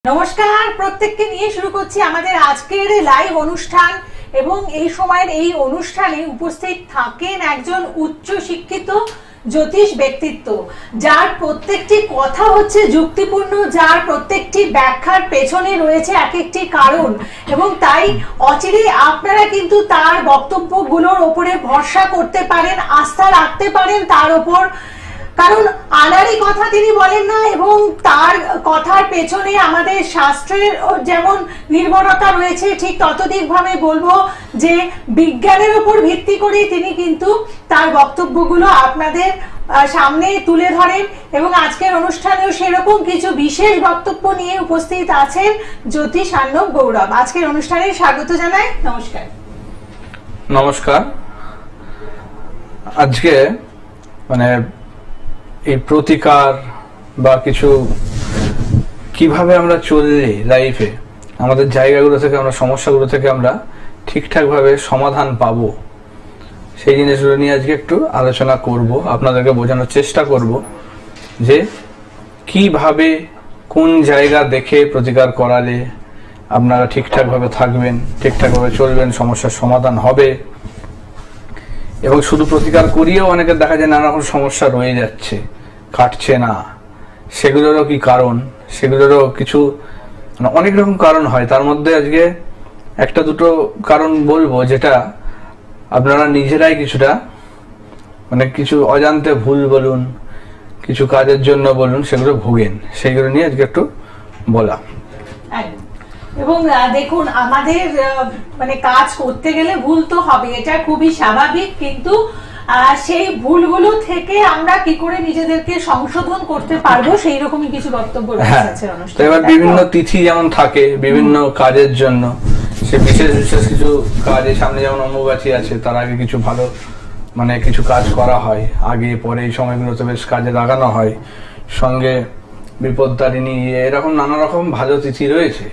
নমস্কার, প্রত্যেককে নিয়ে শুরু করছি আমাদের আজকের লাইভ অনুষ্ঠান। এবং এই সময়ের এই অনুষ্ঠানে উপস্থিত থাকেন একজন উচ্চ শিক্ষিত জ্যোতিষ ব্যক্তিত্ব, যার প্রত্যেকটি কথা হচ্ছে যুক্তিপূর্ণ, যার প্রত্যেকটি ব্যাখ্যার পেছনে রয়েছে এক একটি কারণ, এবং তাই অচিরেই আপনারা কিন্তু তার বক্তব্যগুলোর ওপরে ভরসা করতে পারেন, আস্থা রাখতে পারেন তার ওপর। কারণ আনারই কথা তিনি বলেন না, এবং তার কথার পেছনে আমাদের শাস্ত্রের যেমন নির্ভরতা রয়েছে, ঠিক ততোধিক ভাবে বলবো যে বিজ্ঞানের উপর ভিত্তি করে তিনি কিন্তু তার বক্তব্যগুলো আপনাদের সামনে তুলে ধরেন। এবং আজকের অনুষ্ঠানেও সেরকম কিছু বিশেষ বক্তব্য নিয়ে উপস্থিত আছেন জ্যোতিষ আর্ণব গৌরব। আজকের অনুষ্ঠানে স্বাগত জানাই। নমস্কার। নমস্কার। আজকে এই প্রতিকার বা কিছু কিভাবে আমরা চললে লাইফে আমাদের জায়গাগুলো থেকে আমরা সমস্যাগুলো থেকে আমরা ঠিকঠাক ভাবে সমাধান পাবো, সেই জিনিসগুলো নিয়ে আজকে একটু আলোচনা করব। আপনাদেরকে বোঝানোর চেষ্টা করব যে কিভাবে কোন জায়গা দেখে প্রতিকার করালে আপনারা ঠিকঠাক ভাবে থাকবেন, ঠিকঠাক ভাবে চলবেন, সমস্যার সমাধান হবে। এবং শুধু প্রতিকার করিয়েও অনেকের দেখা যায় নানা রকম সমস্যা রয়ে যাচ্ছে, কাটছে না। সেগুলোরও কি কারণ, সেগুলোরও কিছু অনেক রকম কারণ হয়। তার মধ্যে আজকে একটা দুটো কারণ বলবো যেটা আপনারা নিজেরাই কিছুটা কিছু অজান্তে ভুল বলুন, কিছু কাজের জন্য বলুন, সেগুলো ভোগেন। সেইগুলো নিয়ে আজকে একটু বলা। এবং দেখুন, আমাদের কাজ করতে গেলে ভুল তো হবে, এটা খুবই স্বাভাবিক, কিন্তু সেই ভুলগুলো থেকে আমরা কি করে নিজেদেরকে সংশোধন করতে পারবো সেই রকমই কিছু বক্তব্য রয়েছে অনুষ্ঠানে। এবার বিভিন্ন তিথি যেমন থাকে বিভিন্ন কাজের জন্য, সে বিশেষ বিশেষ কিছু কাজের সামনে, যেমন অম্বুবাচী আছে, তার আগে কিছু ভালো কিছু কাজ করা হয়, আগে পরে এই সময়গুলোতে বেশ কাজে লাগানো হয়। সঙ্গে বিপদতারিণী, এরকম নানা রকম ভালো তিথি রয়েছে,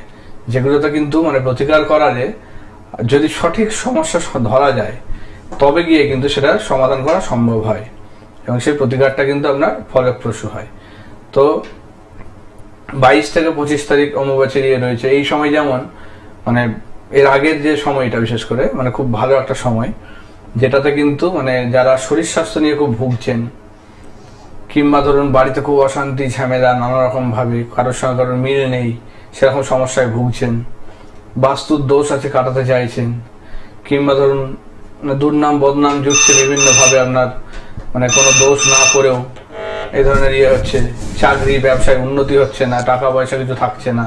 যেগুলোতে কিন্তু প্রতিকার করালে যদি সঠিক সমস্যা ধরা যায় তবে গিয়ে কিন্তু সেটা সমাধান করা সম্ভব হয়, এবং সেই প্রতিকারটা কিন্তু আপনার ফলপ্রসূ হয়। তো 22 থেকে 25 তারিখ অমাবস্যা রয়েছে। এই সময় যেমন এর আগের যে সময়টা বিশেষ করে খুব ভালো একটা সময়, যেটাতে কিন্তু যারা শরীর স্বাস্থ্য নিয়ে খুব ভুগছেন, কিংবা ধরুন বাড়িতে খুব অশান্তি ঝামেলা নানা রকম ভাবে, কারোর সঙ্গে কারোর মিল নেই, সেরকম সমস্যায় ভুগছেন, বাস্তুর দোষ আছে কাটাতে চাইছেন, কিংবা ধরুন দুর্নাম বদনাম জুটছে বিভিন্ন ভাবে, আপনার কোনো দোষ না করেও এই ধরনের হচ্ছে, চাকরি ব্যবসায় উন্নতি হচ্ছে না, টাকা পয়সা কিছু থাকছে না,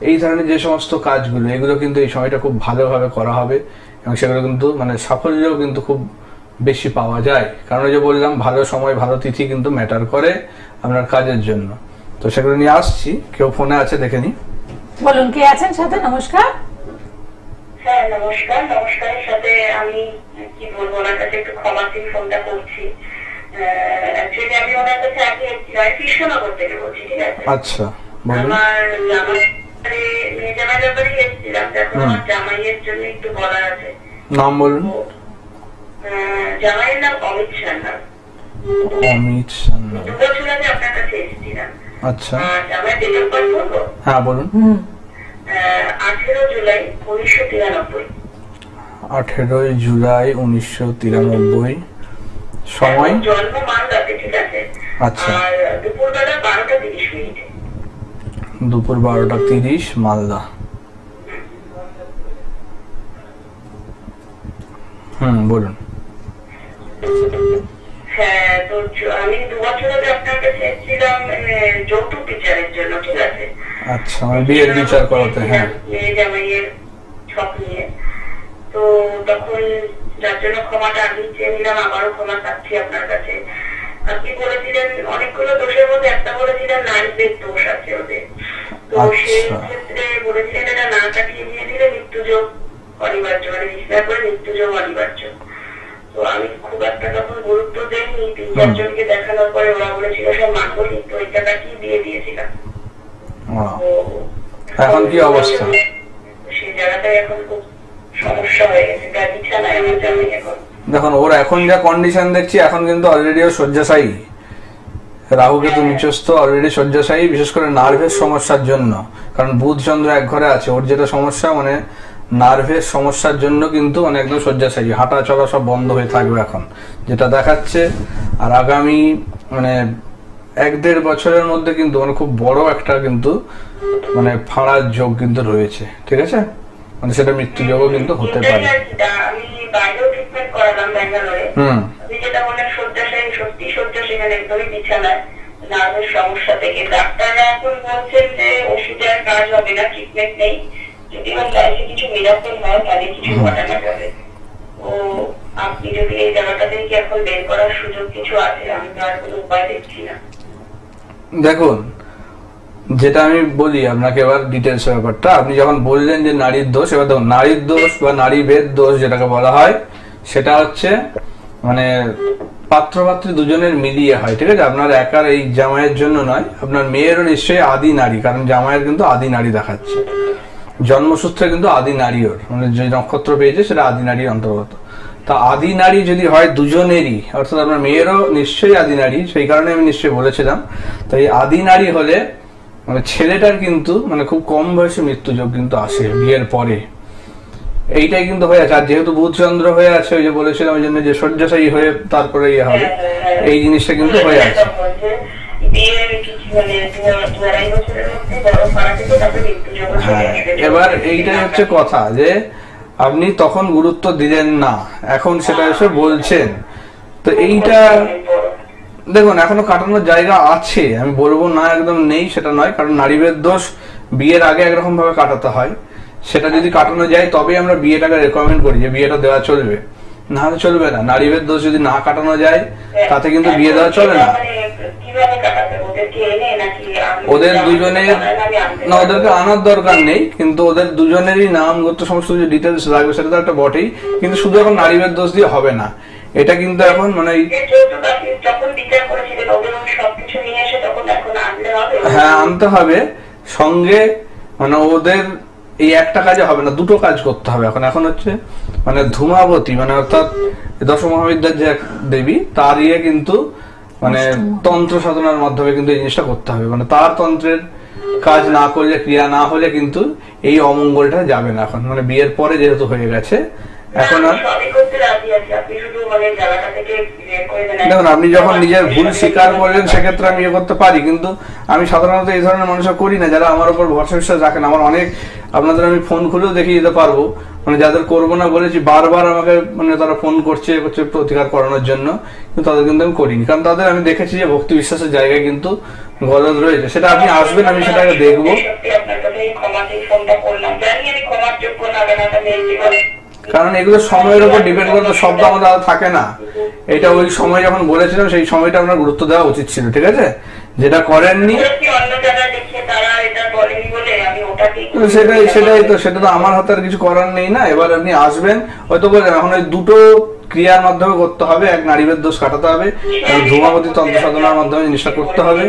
এই ধরনের যে সমস্ত কাজগুলো, এগুলো কিন্তু এই সময়টা খুব ভালোভাবে করা হবে, এবং সেগুলো কিন্তু সাফল্যও কিন্তু খুব বেশি পাওয়া যায়। কারণ ওই যে বললাম, ভালো সময় ভালো তিথি কিন্তু ম্যাটার করে আপনার কাজের জন্য। তো সেগুলো নিয়ে আসছি। কেউ ফোনে আছে, দেখে নি। বলুন, কে আছেন সাথে? নমস্কার। হ্যাঁ নমস্কার। নমস্কারের সাথে আমি কি বলবো, ওনার কাছে একটু ক্ষমা চেয়ে ফোনটা করছি। অ্যাকচুয়ালি আমি ওনার কাছে আগে কৃষ্ণনগর থেকে বলছি, ঠিক আছে? আচ্ছা, আমার মেয়ে জামাই ব্যাপারে এসেছিলাম, এখন আমার জামাইয়ের জন্য একটু বলার আছে। নাম বলুন। জামাইয়ের নাম অমিত সান্যাল। অমিত সান্যাল। 2 বছর আগে আপনার কাছে এসেছিলাম। আচ্ছা, জামাইয়ের ডেট অফ বার্থ বলবো? হ্যাঁ বলুন। 18 জুলাই 1993। 18 জুলাই 1993। সময়? জন্ম মালদাতে, ঠিক আছে? আচ্ছা। আর দুপুরবেলা 12:30। দুপুর 12:30 মালদা। বলুন। হ্যাঁ, তো আমি 2 বছর আগে আপনার কাছে এসেছিলাম যৌতুক বিচারের জন্য, ঠিক আছে? আচ্ছা, বিয়ের বিচার করাতে। হ্যাঁ, মেয়ে জামাইয়ের ছক নিয়ে। তো তখন যার জন্য ক্ষমাটা আমি চেয়ে নিলাম, আবারও ক্ষমা চাচ্ছি আপনার কাছে। আপনি বলেছিলেন অনেকগুলো দোষের মধ্যে একটা বলেছিলেন নারীদের দোষ আছে ওদের। তো সেই ক্ষেত্রে বলেছিলেন এটা না কাটিয়ে নিয়ে দিলে মৃত্যুযোগ অনিবার্য, বিস্তার করে মৃত্যুযোগ অনিবার্য। তো আমি খুব একটা তখন গুরুত্ব দেইনি। 3-4 জনকে দেখানোর পরে ওরা বলেছিল সব মাঙ্গলিক, তো ওই টাকাটি দিয়ে দিয়েছিলাম। এখন কি অবস্থা? সেই জায়গাটায় এখন খুব সমস্যা হয়ে গেছে, তার বিছানায় আমার জামাই এখন। দেখুন, ওর এখন যা কন্ডিশন দেখছি, এখন কিন্তু অলরেডি ও শয্যাশায়ী, রাহু কেতু নিচস্থ অলরেডি শয্যাশায়ী, বিশেষ করে নার্ভের সমস্যার জন্য। কারণ বুধ চন্দ্র এক ঘরে আছে, ওর যেটা সমস্যা মানে নার্ভের সমস্যার জন্য কিন্তু মানে একদম শয্যাশায়ী, হাঁটা চলা সব বন্ধ হয়ে থাকবে এখন যেটা দেখাচ্ছে। আর আগামী মানে 1-1.5 বছরের মধ্যে কিন্তু মানে খুব বড় একটা কিন্তু মানে ফাঁড়ার যোগ কিন্তু রয়েছে, ঠিক আছে? মানে সেটা মৃত্যু যোগও কিন্তু হতে পারে। আমি বাইরেও ট্রিটমেন্ট করালাম ব্যাঙ্গালোরে, যেটা বললেন শয্যাশায়ী, সত্যি শয্যাশায়ী, মানে একদমই বিছানায়, নার্ভের সমস্যা থেকে। ডাক্তাররা এখন বলছেন যে ওষুধে আর কাজ হবে না, ট্রিটমেন্ট নেই, যদি লাইফে কিছু মিরাকল হয় তাহলে কিছু ঘটানো যাবে। ও আপনি যদি এই জায়গাটা থেকে এখন বের করার সুযোগ কিছু আছে, আমি তো আর কোনো উপায় দেখছি না। দেখুন, যেটা আমি বলি আপনাকে এবার ডিটেলস ব্যাপারটা, আপনি যখন বললেন যে নারীর দোষ, এবার দেখুন নারীর দোষ বা নারী ভেদ দোষ যেটাকে বলা হয় সেটা হচ্ছে মানে পাত্রপাত্রী দুজনের মিলিয়ে হয়, ঠিক আছে? আপনার একার এই জামাইয়ের জন্য নয়, আপনার মেয়েরও নিশ্চয়ই আদি নারী, কারণ জামাইয়ের কিন্তু আদি নারী দেখাচ্ছে, জন্মসূত্রে কিন্তু আদি নারী, ওর মানে যে নক্ষত্র পেয়েছে সেটা আদি নারীর অন্তর্গত। তা আদি নারী যদি হয় দুজনেরই, অর্থাৎ আপনার মেয়েরও নিশ্চয়ই আদি নারী, সেই কারণে আমি নিশ্চয়ই বলেছিলাম। তো এই আদি নারী হলে মানে ছেলেটার কিন্তু মানে খুব কম বয়সে মৃত্যুযোগ কিন্তু আসে বিয়ের পরে, এইটাই কিন্তু হয়ে আছে। আর যেহেতু বুধ চন্দ্র হয়ে আছে, ওই যে বলেছিলাম ওই জন্য যে শয্যাশায়ী হয়ে তারপরে ইয়ে হবে, এই জিনিসটা কিন্তু হয়ে আছে। হ্যাঁ, এবার এইটাই হচ্ছে কথা যে আপনি তখন গুরুত্ব দিলেন না, এখন সেটা এসে বলছেন। তো এইটা দেখুন এখনো কাটানোর জায়গা আছে, আমি বলবো না একদম নেই সেটা নয়, কারণ নারীভেদ দোষ বিয়ের আগে একরকম ভাবে কাটাতে হয়, সেটা যদি কাটানো যায় তবেই আমরা বিয়েটাকে রেকমেন্ড করি যে বিয়েটা দেওয়া চলবে, না হলে চলবে না। নারীভেদ দোষ যদি না কাটানো যায় তাতে কিন্তু বিয়ে দেওয়া চলে না। ওদের দুজনের না, ওদেরকে আনার দরকার নেই, কিন্তু ওদের দুজনেরই নাম গোত্র সমস্ত কিছু ডিটেলস লাগবে, সেটা তো একটা বটেই, কিন্তু শুধু এখন নারীভেদ দোষ দিয়ে হবে না, এটা কিন্তু এখন মানে হ্যাঁ আনতে হবে সঙ্গে, মানে ওদের এই একটা কাজে হবে না, দুটো কাজ করতে হবে এখন। এখন হচ্ছে মানে ধূমাবতী মানে অর্থাৎ দশ মহাবিদ্যার যে এক দেবী, তার ইয়ে কিন্তু মানে তন্ত্র সাধনার মাধ্যমে কিন্তু এই জিনিসটা করতে হবে, মানে তার তন্ত্রের কাজ না করলে, ক্রিয়া না হলে কিন্তু এই অমঙ্গলটা যাবে না এখন, মানে বিয়ের পরে যেহেতু হয়ে গেছে এখন। আর দেখুন আপনি যখন নিজের ভুল স্বীকার করলেন সেক্ষেত্রে আমি ইয়ে করতে পারি, কিন্তু আমি সাধারণত এই ধরনের মানুষরা করি না যারা আমার উপর ভরসা বিশ্বাস রাখেন। আমার অনেক আপনাদের আমি ফোন খুলেও দেখিয়ে দিতে পারবো, মানে যাদের করবো না বলেছি বারবার আমাকে মানে তারা ফোন করছে প্রতিকার করানোর জন্য, কিন্তু তাদের কিন্তু আমি করিনি, কারণ তাদের আমি দেখেছি যে ভক্তি বিশ্বাসের জায়গায় কিন্তু গলদ রয়েছে। সেটা আপনি আসবেন, আমি সেটাকে দেখবো, কারণ এগুলো সময়ের উপর ডিপেন্ড করে, তো শব্দ আমাদের থাকে না। এটা ওই সময় যখন বলেছিলাম সেই সময়টা আপনার গুরুত্ব দেওয়া উচিত ছিল, ঠিক আছে? যেটা করেননি সেটাই তো, সেটা তো আমার হাতে আর কিছু করার নেই না। এবার আপনি আসবেন, হয়তো বললেন এখন ওই দুটো ক্রিয়ার মাধ্যমে করতে হবে, এক নারীভেদ দোষ কাটাতে হবে, ধূমাবতী তন্ত্র সাধনার মাধ্যমে জিনিসটা করতে হবে,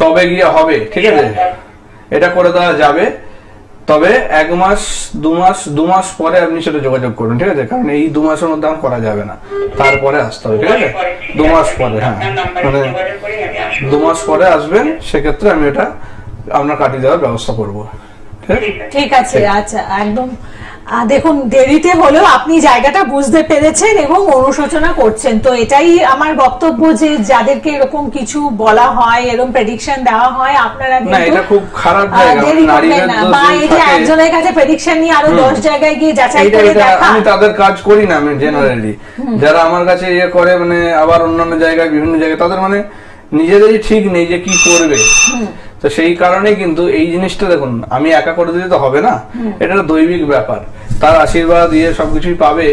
তবে গিয়ে হবে, ঠিক আছে? এটা করে দেওয়া যাবে, তবে 1 মাস 2 মাস পরে আপনি সেটা যোগাযোগ করুন, ঠিক আছে? কারণ এই 2 মাসের মধ্যে করা যাবে না, তারপরে আসতে হবে, ঠিক আছে? 2 মাস পরে, হ্যাঁ মানে 2 মাস পরে আসবেন, সেক্ষেত্রে আমি এটা আপনার কাটিয়ে দেওয়ার ব্যবস্থা করবো, ঠিক আছে? আচ্ছা, একদম দেখুন দেরিতে হলেও আপনি জায়গাটা বুঝতে পেরেছেন এবং অনুশোচনা করছেন, তো এটাই আমার বক্তব্য যে যাদেরকে এরকম কিছু বলা হয়, এরকম প্রেডিকশন দেওয়া হয়, আপনারা না এটা খুব খারাপ জায়গা, নারীদের দোষ বা এই যে একজনের কাছে প্রেডিকশন নিয়ে আরো 10 জায়গায় গিয়ে যাচাই করে দেখা, আমি তাদের কাজ করি না। আমি জেনারেলি যারা আমার কাছে ইয়ে করে মানে আবার অন্যান্য জায়গায় বিভিন্ন জায়গায় তাদের মানে নিজেদেরই ঠিক নেই যে কি করবে, তো সেই কারণে কিন্তু এই জিনিসটা দেখুন আমি একা করে দিতে তো হবে না, এটা দৈবিক ব্যাপার, তার আশীর্বাদ দিয়ে সবকিছুই পাবে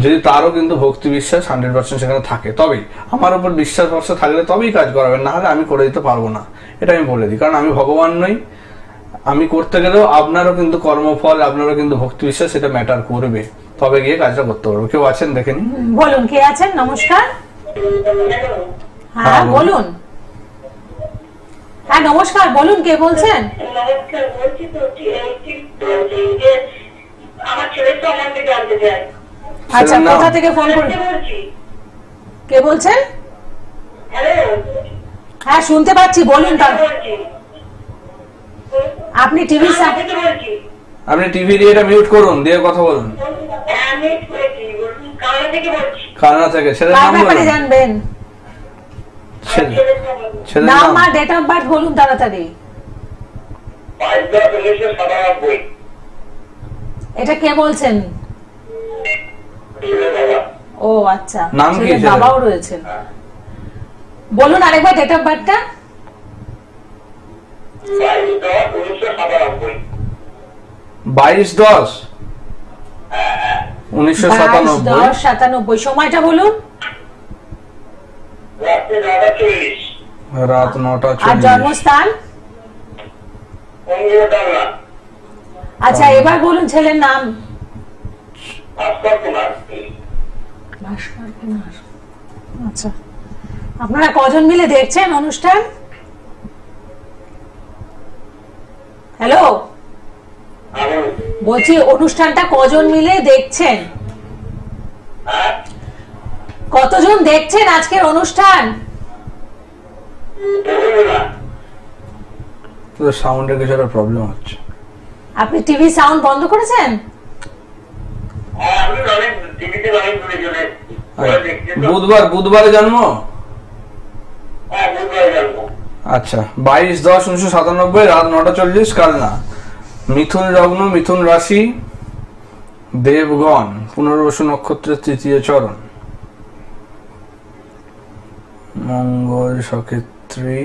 যদি তারও কিন্তু ভক্তি বিশ্বাস 100% সেখানে থাকে, তবেই আমার উপর বিশ্বাস ভরসা থাকলে তবেই কাজ করাবেন, না হলে আমি করে দিতে পারবো না, এটা আমি বলে দিই। কারণ আমি ভগবান নই, আমি করতে গেলেও আপনারও কিন্তু কর্মফল, আপনারও কিন্তু ভক্তি বিশ্বাস সেটা ম্যাটার করবে, তবে গিয়ে কাজটা করতে পারবো। কেউ আছেন দেখেন, বলুন কে আছেন? নমস্কার। হ্যাঁ বলুন। হ্যাঁ নমস্কার, বলুন কে বলছেন? নমস্কার, বলছি তো আমার ছেলে তো আমাকে জানতে চায়। আচ্ছা, কোথা থেকে ফোন করছেন? কে বলছেন? হ্যালো, হ্যাঁ শুনতে পাচ্ছি, বলুন। তার বলছি। আপনি টিভি আমি থেকে বলছি। আপনি টিভি দিয়ে এটা মিউট করুন, দিয়ে কথা বলুন। হ্যাঁ, আমি বলছি, কালনা থেকে বলছি। কালনা থেকে। ছেলের কার নাম ব্যাপারে বলুন। জানবেন? ছেলে- ছেলের নাম নাম আর ডেট অফ বার্থ বলুন তাড়াতাড়ি। 5/10/1997। এটা কে বলছেন? ছেলে বাবা। ও আচ্ছা, নাম কি ছেলের ছেলের? বাবাও রয়েছেন। বলুন আরেকবার ডেট অফ বার্থটা। 5/10/1997। 22/10/1997। 10/97। সময়টা বলুন। রাত্রে 9:40। রাত 9:40। আর জন্মস্থান? অঙ্গীয়টাঙ্গা। আচ্ছা এবার বলুন ছেলের নাম। ভাস্কর কুমার। ভাস্কর কুমার। আচ্ছা, আপনারা কজন মিলে দেখছেন অনুষ্ঠান? হ্যালো, আমি বলছি অনুষ্ঠানটা কজন মিলে দেখছেন? হ্যাঁ, কতজন দেখছেন আজকের অনুষ্ঠান? বলুন না। তো সাউন্ডের কিছু একটা প্রবলেম হচ্ছে। আপনি টিভি সাউন্ড বন্ধ করেছেন? হ্যাঁ, আমি অনেক টিভিতে অনেক ঘুরে চলে দেখছি তো। বুধবারে জন্ম। হ্যাঁ, বুধবারে যাবো। আচ্ছা, 22/10/1997, রাত 9:40, কালনা। মিথুন লগ্ন, মিথুন রাশি, দেবগণ, পুনর্বসু নক্ষত্রের তৃতীয় চরণ, মঙ্গল সক্ষেত্রী।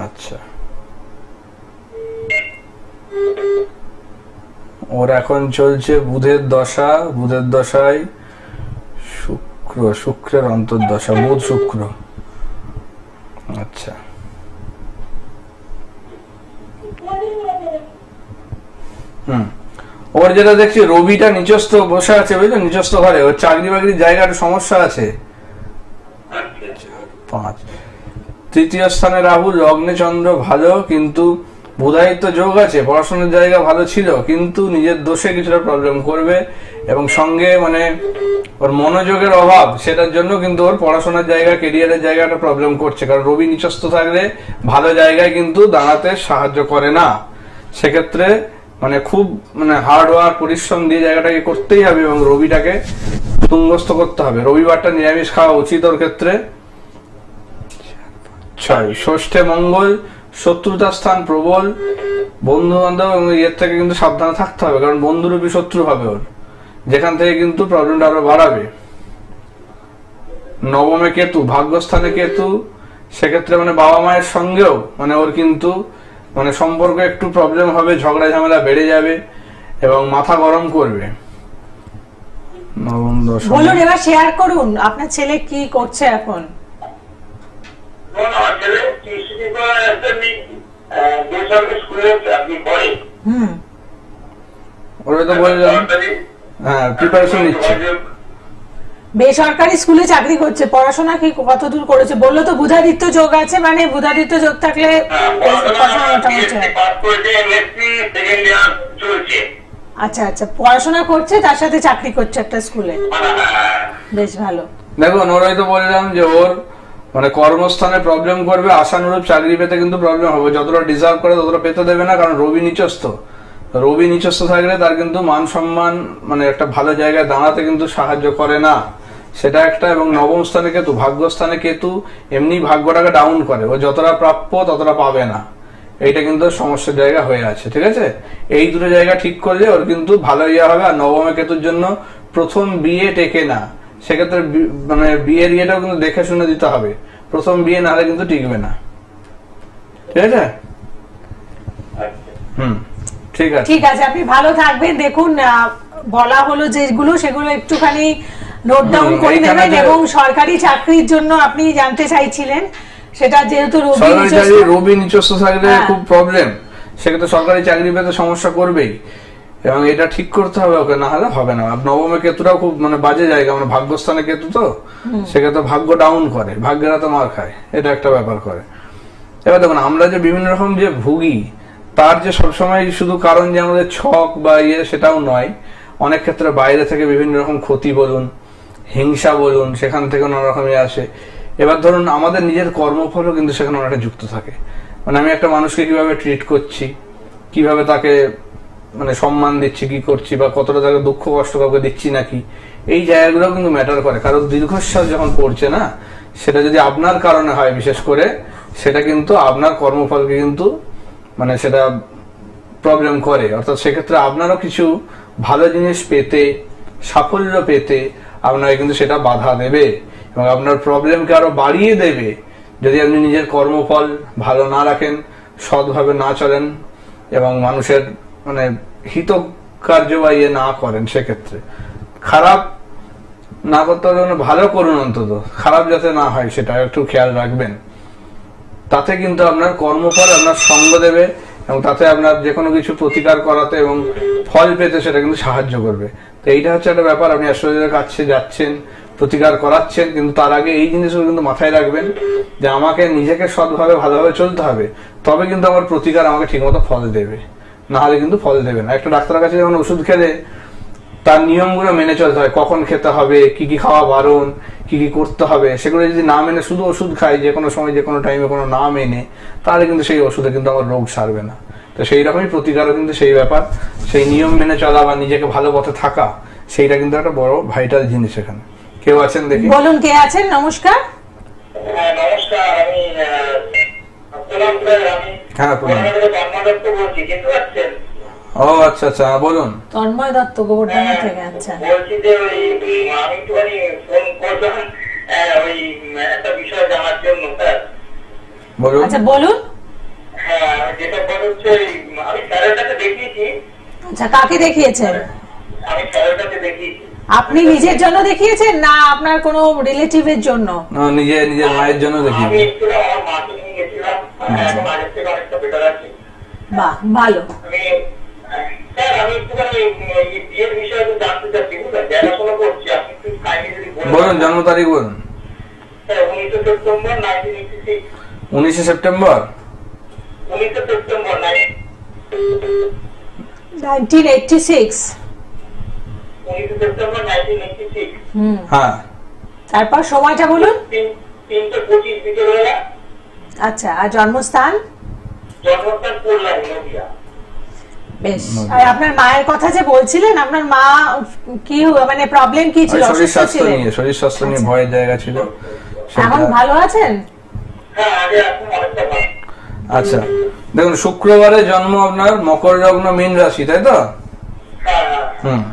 আচ্ছা, ওর এখন চলছে বুধের দশা। বুধের দশায় শুক্রের অন্তর্দশা, বুধ শুক্র। আচ্ছা, ওর যেটা দেখছি রবিটা নিচস্থ বসে আছে, বুঝলেন, নিচস্থ ঘরে। ওর চাকরি বাকরির জায়গার সমস্যা আছে। 5 তৃতীয় স্থানে রাহু, লগ্নে চন্দ্র ভালো, কিন্তু বুধায়িত্ব যোগ আছে। পড়াশোনার জায়গা ভালো ছিল, কিন্তু নিজের দোষে কিছুটা প্রবলেম করবে, এবং সঙ্গে মানে ওর মনোযোগের অভাব, সেটার জন্য কিন্তু ওর পড়াশোনার জায়গা, কেরিয়ারের জায়গাটা প্রবলেম করছে। কারণ রবি নিচস্থ থাকলে ভালো জায়গায় কিন্তু দাঁড়াতে সাহায্য করে না। সেক্ষেত্রে মানে খুব মানে হার্ড ওয়ার্ক, পরিশ্রম দিয়ে জায়গাটাকে করতেই হবে, এবং রবিটাকে তুঙ্গস্থ করতে হবে। রবিবারটা নিরামিষ খাওয়া উচিত ওর ক্ষেত্রে। 6 ষষ্ঠে মঙ্গল, শত্রুতা স্থান প্রবল, বন্ধু বান্ধব এবং এর থেকে কিন্তু সাবধানে থাকতে হবে, কারণ বন্ধুরূপী শত্রু হবে ওর, যেখান থেকে কিন্তু প্রবলেমটা আরো বাড়াবে। নবমে কেতু, ভাগ্যস্থানে কেতু, সেক্ষেত্রে মানে বাবা মায়ের সঙ্গেও মানে ওর কিন্তু মানে সম্পর্ক একটু প্রবলেম হবে, ঝগড়া ঝামেলা বেড়ে যাবে এবং মাথা গরম করবে। নবম দশম। বলুন এবার শেয়ার করুন আপনার ছেলে কি করছে এখন। আমার ছেলে টিউশনি করে একটা বেসরকারি স্কুলে চাকরি করে। ওরা তো বললাম হ্যাঁ প্রিপারেশন নিচ্ছে। বেসরকারি স্কুলে চাকরি করছে। পড়াশোনা কি কতদূর করেছে? বললো তো বুধাদিত্য যোগ আছে, মানে বুধাদিত্য যোগ থাকলে পড়াশোনা মোটামুটি হয়। আচ্ছা আচ্ছা, পড়াশোনা করছে তার সাথে চাকরি করছে একটা স্কুলে, বেশ ভালো। দেখুন ওরাই তো বললাম যে ওর মানে কর্মস্থানে প্রবলেম করবে, আশানুরূপ চাকরি পেতে কিন্তু প্রবলেম হবে। যতটা ডিজার্ভ করে ততটা পেতে দেবে না, কারণ রবি নিচস্থ। রবি নিচস্থ থাকলে তার কিন্তু মান সম্মান মানে একটা ভালো জায়গায় দাঁড়াতে কিন্তু সাহায্য করে না, সেটা একটা। এবং নবম স্থানে কেতু, ভাগ্যস্থানে কেতু এমনি ভাগ্যটাকে ডাউন করে, ও যতটা প্রাপ্য ততটা পাবে না, এইটা কিন্তু সমস্যার জায়গা হয়ে আছে। ঠিক আছে, এই দুটো জায়গা ঠিক করলে ওর কিন্তু ভালো ইয়ে হবে। আর নবমে কেতুর জন্য প্রথম বিয়ে টেকে না, সেক্ষেত্রে মানে বিয়ের ইয়েটাও কিন্তু দেখে শুনে দিতে হবে। প্রথম বিয়ে না হলে কিন্তু টিকবে না। ঠিক আছে, ঠিক আছে, ঠিক আছে, আপনি ভালো থাকবেন। দেখুন বলা হলো যেগুলো সেগুলো একটুখানি নোট ডাউন করে নেবেন। এবং সরকারি চাকরির জন্য আপনি জানতে চাইছিলেন, সেটা যেহেতু রবি নিচস্থ থাকলে খুব প্রবলেম, সেক্ষেত্রে সরকারি চাকরি পেতে সমস্যা করবেই, এবং এটা ঠিক করতে হবে ওকে, না হলে হবে না। নবমে কেতুটাও খুব মানে বাজে জায়গা, মানে ভাগ্যস্থানে কেতু তো, সেক্ষেত্রে ভাগ্য ডাউন করে, ভাগ্যেরা তো মার খায়, এটা একটা ব্যাপার করে। এবার দেখুন আমরা যে বিভিন্ন রকম যে ভুগি, তার যে সবসময় শুধু কারণ যে আমাদের ছক বা ইয়ে সেটাও নয়। অনেক ক্ষেত্রে বাইরে থেকে বিভিন্ন রকম ক্ষতি বলুন, হিংসা বলুন, সেখান থেকে নানা রকমই আসে। এবার ধরুন আমাদের নিজের কর্মফলও কিন্তু সেখানে অনেকটা যুক্ত থাকে। মানে আমি একটা মানুষকে কিভাবে ট্রিট করছি, কিভাবে তাকে মানে সম্মান দিচ্ছি, কি করছি, বা কতটা তাকে দুঃখ কষ্ট কাউকে দিচ্ছি নাকি, এই জায়গাগুলো কিন্তু ম্যাটার করে। কারণ দীর্ঘশ্বাস যখন পড়ছে না, সেটা যদি আপনার কারণে হয় বিশেষ করে, সেটা কিন্তু আপনার কর্মফলকে কিন্তু মানে সেটা প্রবলেম করে। অর্থাৎ সেক্ষেত্রে আপনারও কিছু ভালো জিনিস পেতে, সাফল্য পেতে আপনাকে কিন্তু সেটা বাধা দেবে এবং আপনার প্রবলেমকে আরো বাড়িয়ে দেবে যদি আপনি নিজের কর্মফল ভালো না রাখেন, সৎভাবে না চলেন এবং মানুষের মানে হিত কার্য বা ইয়ে না করেন। সেক্ষেত্রে খারাপ না করতে হবে, ভালো করুন, অন্তত খারাপ যাতে না হয় সেটা একটু খেয়াল রাখবেন। তাতে কিন্তু আপনার কর্মফল আপনার সঙ্গ দেবে এবং তাতে আপনার যে কোনো কিছু প্রতিকার করাতে এবং ফল পেতে সেটা কিন্তু সাহায্য করবে। তো এইটা হচ্ছে একটা ব্যাপার। আপনি অ্যাস্ট্রোলজারের কাছে যাচ্ছেন, প্রতিকার করাচ্ছেন, কিন্তু তার আগে এই জিনিসগুলো কিন্তু মাথায় রাখবেন যে আমাকে নিজেকে সৎভাবে ভালোভাবে চলতে হবে, তবে কিন্তু আমার প্রতিকার আমাকে ঠিকমতো ফল দেবে, না হলে কিন্তু ফল দেবে না। একটা ডাক্তারের কাছে যখন ওষুধ খেলে তার নিয়মগুলো মেনে চলতে হয়, কখন খেতে হবে, কি কি খাওয়া বারণ, কি কি করতে হবে, সেগুলো যদি না মেনে শুধু ওষুধ খাই যে কোনো সময় যে কোনো টাইমে কোনো না মেনে, তাহলে কিন্তু সেই ওষুধে কিন্তু আমার রোগ সারবে না। তো সেই রকমই প্রতিকারও কিন্তু সেই ব্যাপার, সেই নিয়ম মেনে চলা বা নিজেকে ভালো পথে থাকা, সেইটা কিন্তু একটা বড় ভাইটাল জিনিস। এখানে কেউ আছেন দেখি, বলুন কে আছেন? নমস্কার। নমস্কার, আমি হ্যাঁ ও আচ্ছা আচ্ছা, বলুন। তন্ময় দত্ত গোবর্ধন থেকে। আচ্ছা, বলছি যে ওই আমি একটুখানি ফোন করলাম ওই একটা বিষয় জানার জন্য স্যার। বলুন। আচ্ছা বলুন। হ্যাঁ, যেটা হচ্ছে আমি স্যারের কাছে দেখিয়েছি। আচ্ছা, কাকে দেখিয়েছেন? আমি স্যারের কাছে দেখিয়েছি। আপনি নিজের জন্য দেখিয়েছেন না আপনার কোনো রিলেটিভের জন্য? নিজের মায়ের জন্য দেখিয়েছি। আমি একটু আমার মাকে নিয়ে গেছিলাম, এখন আগের থেকে অনেকটা বেটার আছে। বাহ, ভালো। স্যার আমি একটুখানি বিয়ের বিষয়ে জানতে চাচ্ছি, বুঝলেন, দেখাশোনা করছি। আপনি একটু কাইন্ডলি যদি বলুন, জন্ম তারিখ বলুন। Sir 19 September 1986। 19 সেপ্টেম্বর 1986। 19 সেপ্টেম্বর 1986। হ্যাঁ, তারপর সময়টা বলুন। 3:25 বিকেলবেলা। আচ্ছা, আর জন্মস্থান? জন্মস্থান করলাম নদিয়া। বেশ। আর আপনার মায়ের কথা যে বলছিলেন, আপনার মা কি মানে প্রবলেম কি ছিল? শরীর স্বাস্থ্য নিয়ে ভয়ের জায়গা ছিল। এখন ভালো আছেন? হ্যাঁ, আগে এখন অনেকটা ভালো। আচ্ছা, দেখুন শুক্রবারে জন্ম আপনার, মকর লগ্ন, মীন রাশি, তাই তো? হ্যাঁ।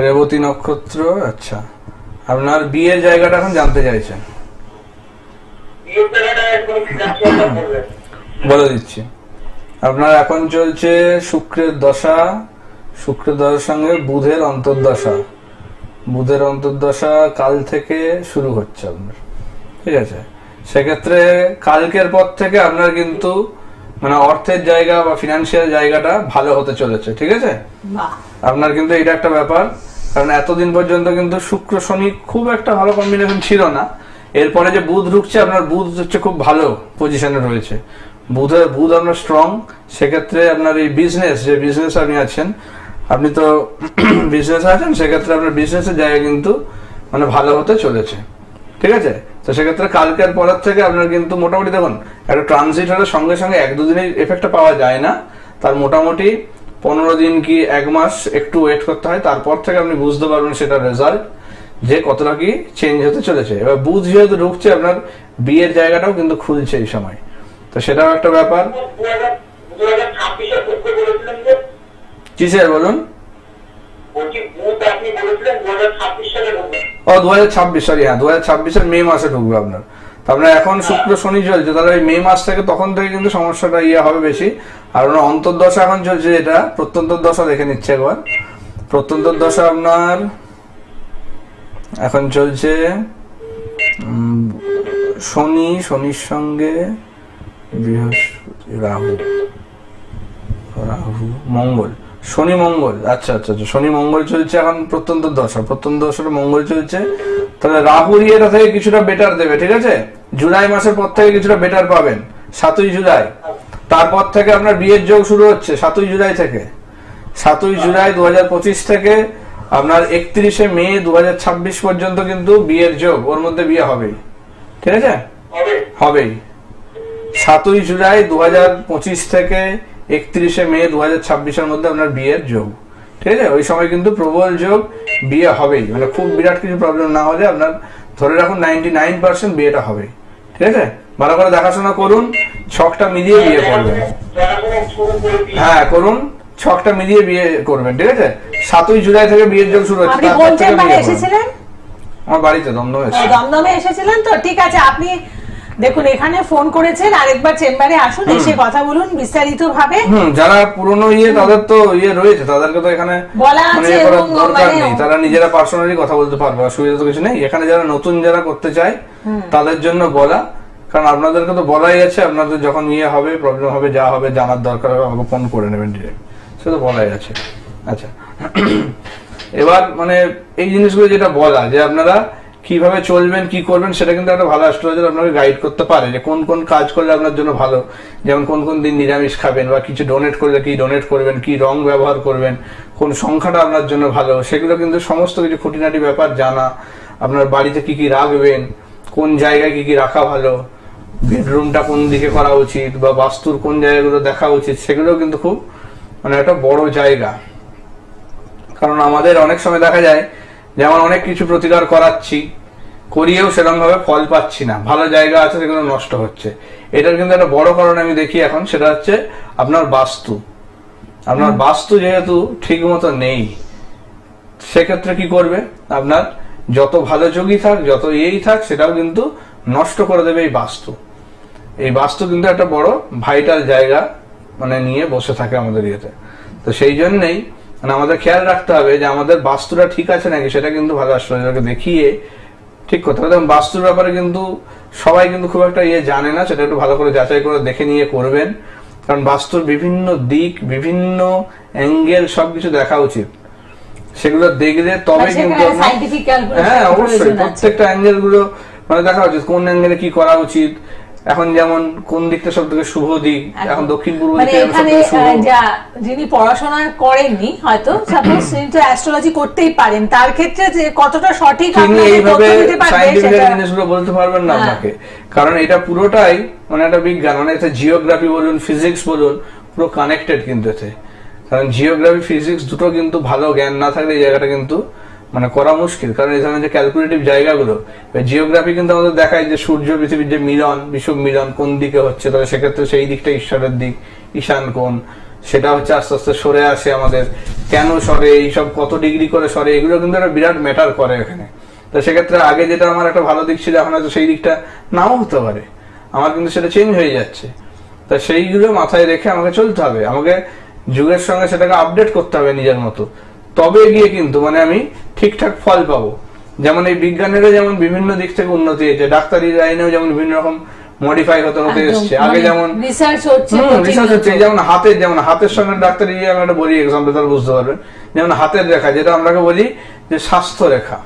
রেবতী নক্ষত্র। আচ্ছা, আপনার বিয়ের জায়গাটা এখন জানতে চাইছেন? বলে দিচ্ছি। আপনার এখন চলছে শুক্রের দশা, শুক্রের দশার সঙ্গে বুধের অন্তর্দশা। বুধের অন্তর্দশা কাল থেকে শুরু হচ্ছে আপনার, ঠিক আছে? সেক্ষেত্রে কালকের পর থেকে আপনার কিন্তু মানে অর্থের জায়গা বা ফিনান্সিয়াল জায়গাটা ভালো হতে চলেছে, ঠিক আছে? আপনার কিন্তু এটা একটা ব্যাপার, কারণ এতদিন পর্যন্ত কিন্তু শুক্র শনি খুব একটা ভালো কম্বিনেশন ছিল না। এরপরে যে বুধ ঢুকছে, আপনার বুধ হচ্ছে খুব ভালো পজিশনে রয়েছে। বুধ আপনার স্ট্রং। সেক্ষেত্রে আপনার এই যে বিজনেস আপনি আছেন, আপনি তো বিজনেস আছেন, সেক্ষেত্রে আপনার বিজনেসের জায়গা কিন্তু মানে ভালো হতে চলেছে, ঠিক আছে? তো সেক্ষেত্রে কালকের পরের থেকে আপনার কিন্তু মোটামুটি দেখুন, একটা ট্রানজিট হলে সঙ্গে সঙ্গে 1-2 দিনের এফেক্টটা পাওয়া যায় না, তার মোটামুটি 15 দিন কি 1 মাস একটু ওয়েট করতে হয়। তারপর থেকে আপনি বুঝতে পারবেন সেটা রেজাল্ট যে কতটা কি চেঞ্জ হতে চলেছে। এবার বুধ যেহেতু ঢুকছে, আপনার বিয়ের জায়গাটাও কিন্তু খুলছে এই সময়, তো সেটাও একটা ব্যাপার। কিসের বলুন? ও 2026, সরি, হ্যাঁ 2026-এর মে মাসে ঢুকবে আপনার। আপনার এখন শুক্র শনি চলছে, তাহলে ওই মে মাস থেকে তখন থেকে কিন্তু সমস্যাটা হবে বেশি। আর ওনার অন্তর্দশা এখন চলছে, যেটা প্রত্যন্তর দশা দেখে নিচ্ছে একবার। প্রত্যন্তর দশা আপনার এখন চলছে শনির সঙ্গে বৃহস্পতি, রাহু মঙ্গল, শনি মঙ্গল। আচ্ছা আচ্ছা আচ্ছা, শনি মঙ্গল চলছে এখন প্রত্যন্তর দশাটা মঙ্গল চলছে। তাহলে রাহুর ইয়েটা থেকে কিছুটা বেটার দেবে, ঠিক আছে? জুলাই মাসের পর থেকে কিছুটা বেটার পাবেন, 7ই জুলাই। তারপর থেকে আপনার বিয়ের যোগ শুরু হচ্ছে 7ই জুলাই থেকে। 7ই জুলাই 2025 থেকে আপনার 31শে মে 2026 পর্যন্ত কিন্তু বিয়ের যোগ, ওর মধ্যে বিয়ে হবেই, ঠিক ঠিক আছে? হবেই। 7ই জুলাই 2025 থেকে 31শে মে 2026-এর মধ্যে আপনার বিয়ের যোগ, ঠিক আছে? ওই সময় কিন্তু প্রবল যোগ, বিয়ে হবেই, মানে খুব বিরাট কিছু প্রবলেম না হলে আপনার ধরে রাখুন 99% বিয়েটা হবে, ঠিক আছে? ভালো করে দেখাশোনা করুন, ছকটা মিলিয়ে বিয়ে করবেন। হ্যাঁ করুন, ছকটা মিলিয়ে বিয়ে করবেন, ঠিক আছে? 7ই জুলাই থেকে বিয়ের যোগ শুরু হচ্ছে। আমার বাড়িতে দমদমে এসেছিলেন তো, ঠিক আছে। আপনি দেখুন এখানে ফোন করেছেন, আরেকবার চেম্বারে আসুন, এসে কথা বলুন বিস্তারিত ভাবে। যারা পুরনো তাদের তো রয়েছে, তাদেরকে তো এখানে মানে দরকার নেই, তারা নিজেরা পার্সোনালি কথা বলতে পারবে, অসুবিধা তো কিছু নেই। এখানে যারা নতুন যারা করতে চায় তাদের জন্য বলা, কারণ আপনাদেরকে তো বলাই আছে, আপনাদের যখন হবে প্রবলেম হবে যা হবে জানার দরকার হবে আমাকে ফোন করে নেবেন ডিরেক্ট, সে তো বলাই আছে। আচ্ছা, এবার মানে এই জিনিসগুলো যেটা বলা যে আপনারা কিভাবে চলবেন কি করবেন, সেটা কিন্তু একটা ভালো অ্যাস্ট্রোলজার আপনাকে গাইড করতে পারে, যে কোন কোন কাজ করলে আপনার জন্য ভালো, যেমন কোন কোন দিন নিরামিষ খাবেন, বা কিছু ডোনেট করলে কি ডোনেট করবেন, কি রং ব্যবহার করবেন, কোন সংখ্যাটা আপনার জন্য ভালো, সেগুলো কিন্তু সমস্ত কিছু খুঁটিনাটি ব্যাপার জানা, আপনার বাড়িতে কি কি রাখবেন, কোন জায়গায় কি কি রাখা ভালো, বেডরুমটা কোন দিকে করা উচিত, বা বাস্তুর কোন জায়গাগুলো দেখা উচিত, সেগুলো কিন্তু খুব মানে একটা বড় জায়গা। কারণ আমাদের অনেক সময় দেখা যায় যে আমরা অনেক কিছু প্রতিকার করিয়েও সেরকম ভাবে ফল পাচ্ছি না, ভালো জায়গা আছে সেগুলো নষ্ট হচ্ছে। এটার কিন্তু একটা বড় কারণ আমি দেখি এখন, সেটা হচ্ছে আপনার বাস্তু। আপনার বাস্তু যেহেতু ঠিক মতো নেই, সেক্ষেত্রে কি করবে, আপনার যত ভালো যোগী থাক, যত থাক, সেটাও কিন্তু নষ্ট করে দেবে এই বাস্তু। এই বাস্তু কিন্তু একটা বড় ভাইটাল জায়গা মানে নিয়ে বসে থাকে আমাদের তো সেই জন্যই মানে আমাদের খেয়াল রাখতে হবে যে আমাদের বাস্তুটা ঠিক আছে নাকি, সেটা কিন্তু ভালো অ্যাস্ট্রোলজারকে দেখিয়ে ঠিক করতে হবে। বাস্তুর ব্যাপারে কিন্তু সবাই কিন্তু খুব একটা জানে না, সেটা একটু ভালো করে যাচাই করে দেখে নিয়ে করবেন, কারণ বাস্তুর বিভিন্ন দিক, বিভিন্ন অ্যাঙ্গেল সবকিছু দেখা উচিত। সেগুলো দেখলে তবে কিন্তু হ্যাঁ অবশ্যই প্রত্যেকটা অ্যাঙ্গেল গুলো মানে দেখা উচিত, কোন অ্যাঙ্গেলে কি করা উচিত। এখন যেমন কোন দিকটা সব থেকে শুভ দিক, এখন দক্ষিণ পূর্ব দিকে যিনি পড়াশোনা করেননি হয়তো, সাপোজ তিনি তো অ্যাস্ট্রোলজি করতেই পারেন, তার ক্ষেত্রে যে কতটা সঠিক তিনি এইভাবে সায়েন্টিফিক জিনিসগুলো বলতে পারবেন না আপনাকে, কারণ এটা পুরোটাই মানে একটা বিজ্ঞান, মানে এটা জিওগ্রাফি বলুন, ফিজিক্স বলুন, পুরো কানেক্টেড কিন্তু এতে। কারণ জিওগ্রাফি ফিজিক্স দুটো কিন্তু ভালো জ্ঞান না থাকলে এই জায়গাটা কিন্তু মানে করা মুশকিল, কারণ এই ধরনের যে ক্যালকুলেটিভ জায়গাগুলো, জিওগ্রাফি কিন্তু আমাদের দেখায় যে সূর্য পৃথিবীর যে মিলন, বিষুব মিলন কোন দিকে হচ্ছে, তবে সেক্ষেত্রে সেই দিকটা ঈশ্বরের দিক, ঈশান কোণ, সেটা হচ্ছে আস্তে আস্তে সরে আসে আমাদের, কেন সরে, এইসব কত ডিগ্রি করে সরে, এগুলো কিন্তু একটা বিরাট ম্যাটার করে এখানে। তো সেক্ষেত্রে আগে যেটা আমার একটা ভালো দিক ছিল, এখন হয়তো সেই দিকটা নাও হতে পারে, আমার কিন্তু সেটা চেঞ্জ হয়ে যাচ্ছে। তা সেইগুলো মাথায় রেখে আমাকে চলতে হবে, আমাকে যুগের সঙ্গে সেটাকে আপডেট করতে হবে নিজের মতো, তবে গিয়ে কিন্তু মানে আমি ঠিকঠাক ফল পাবো। যেমন এই বিজ্ঞানেরও যেমন বিভিন্ন দিক থেকে উন্নতি হয়েছে, ডাক্তারি লাইনেও যেমন বিভিন্ন রকম মডিফাই হতে হতে এসছে। আগে যেমন রিসার্চ হচ্ছে, যেমন হাতের সঙ্গে ডাক্তারি আমি একটা বলি এক্সাম্পল, তাহলে বুঝতে পারবেন। যেমন হাতের রেখা, যেটা আমরাকে বলি যে স্বাস্থ্য রেখা,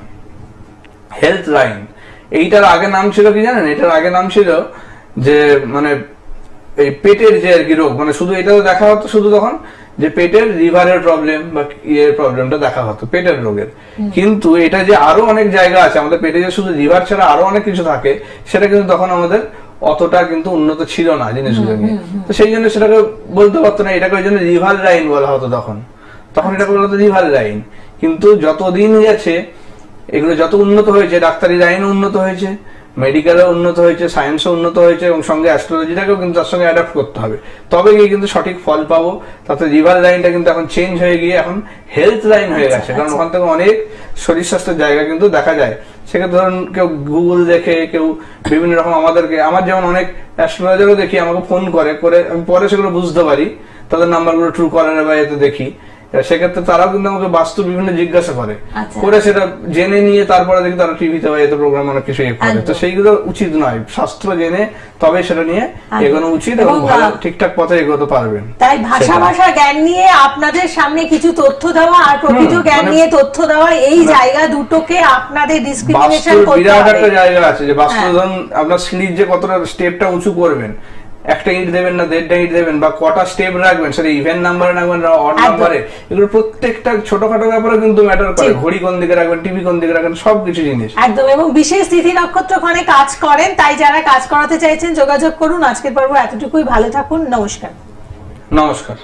হেলথ লাইন, এইটার আগে নাম ছিল কি জানেন? এটার আগে নাম ছিল যে মানে এই পেটের যে আর কি রোগ, মানে শুধু এটা দেখা হতো শুধু তখন যে পেটের লিভারের প্রবলেম বা প্রবলেমটা দেখা হতো পেটের রোগের, কিন্তু এটা যে আরো অনেক জায়গা আছে আমাদের পেটে, যে শুধু লিভার ছাড়া আরো অনেক কিছু থাকে, সেটা কিন্তু তখন আমাদের অতটা কিন্তু উন্নত ছিল না জিনিসগুলো নিয়ে। তো সেই জন্য সেটাকে বলতে পারতো না, এটাকে ওই জন্য লিভার লাইন বলা হতো তখন এটাকে বলা হতো লিভার লাইন। কিন্তু যতদিন গেছে এগুলো যত উন্নত হয়েছে, ডাক্তারি লাইনও উন্নত হয়েছে, মেডিকেলও উন্নত হয়েছে, সায়েন্সও উন্নত হয়েছে, এবং সঙ্গে অ্যাস্ট্রোলজিটাকেও কিন্তু তার সঙ্গে অ্যাডাপ্ট করতে হবে, তবে গিয়ে কিন্তু সঠিক ফল পাবো। তাতে লিভার লাইনটা কিন্তু এখন চেঞ্জ হয়ে গিয়ে এখন হেলথ লাইন হয়ে গেছে, কারণ ওখান থেকে অনেক শরীর স্বাস্থ্যের জায়গা কিন্তু দেখা যায়। সেক্ষেত্রে ধরুন কেউ গুগল দেখে, কেউ বিভিন্ন রকম আমার যেমন অনেক অ্যাস্ট্রোলজারও দেখি, আমাকে ফোন করে আমি পরে সেগুলো বুঝতে পারি, তাদের নাম্বারগুলো ট্রু কলারে বা এতে দেখি, সেক্ষেত্রে তারাও কিন্তু আমাকে বাস্তু বিভিন্ন জিজ্ঞাসা করে সেটা জেনে নিয়ে তারপরে দেখি তারা টিভিতে বা এতে প্রোগ্রাম অনেক কিছু করে। তো সেইগুলো উচিত নয়, শাস্ত্র জেনে তবে সেটা নিয়ে এগোনো উচিত, এবং ভালো ঠিকঠাক পথে এগোতে পারবেন। তাই ভাষা জ্ঞান নিয়ে আপনাদের সামনে কিছু তথ্য দেওয়া আর প্রকৃত জ্ঞান নিয়ে তথ্য দেওয়া, এই জায়গা দুটোকে আপনাদের ডিসক্রিমিনেশন করতে হবে। বিরাট একটা জায়গা আছে যে বাস্তু ধরুন আপনার সিঁড়ির যে কতটা স্টেপটা উঁচু করবেন, একটা ইট দেবেন না 1.5টা ইট দেবেন, বা কটা স্টেপ রাখবেন, সেটা ইভেন নাম্বারে রাখবেন না অড নাম্বারে, এগুলো প্রত্যেকটা ছোটখাটো ব্যাপারে কিন্তু ম্যাটার করে। ঘড়ি কোন দিকে রাখবেন, টিভি কোন দিকে রাখবেন, সবকিছু জিনিস একদম। এবং বিশেষ তিথি নক্ষত্রক্ষণে কাজ করেন, তাই যারা কাজ করাতে চাইছেন যোগাযোগ করুন। আজকের পর্ব এতটুকুই, ভালো থাকুন, নমস্কার। নমস্কার।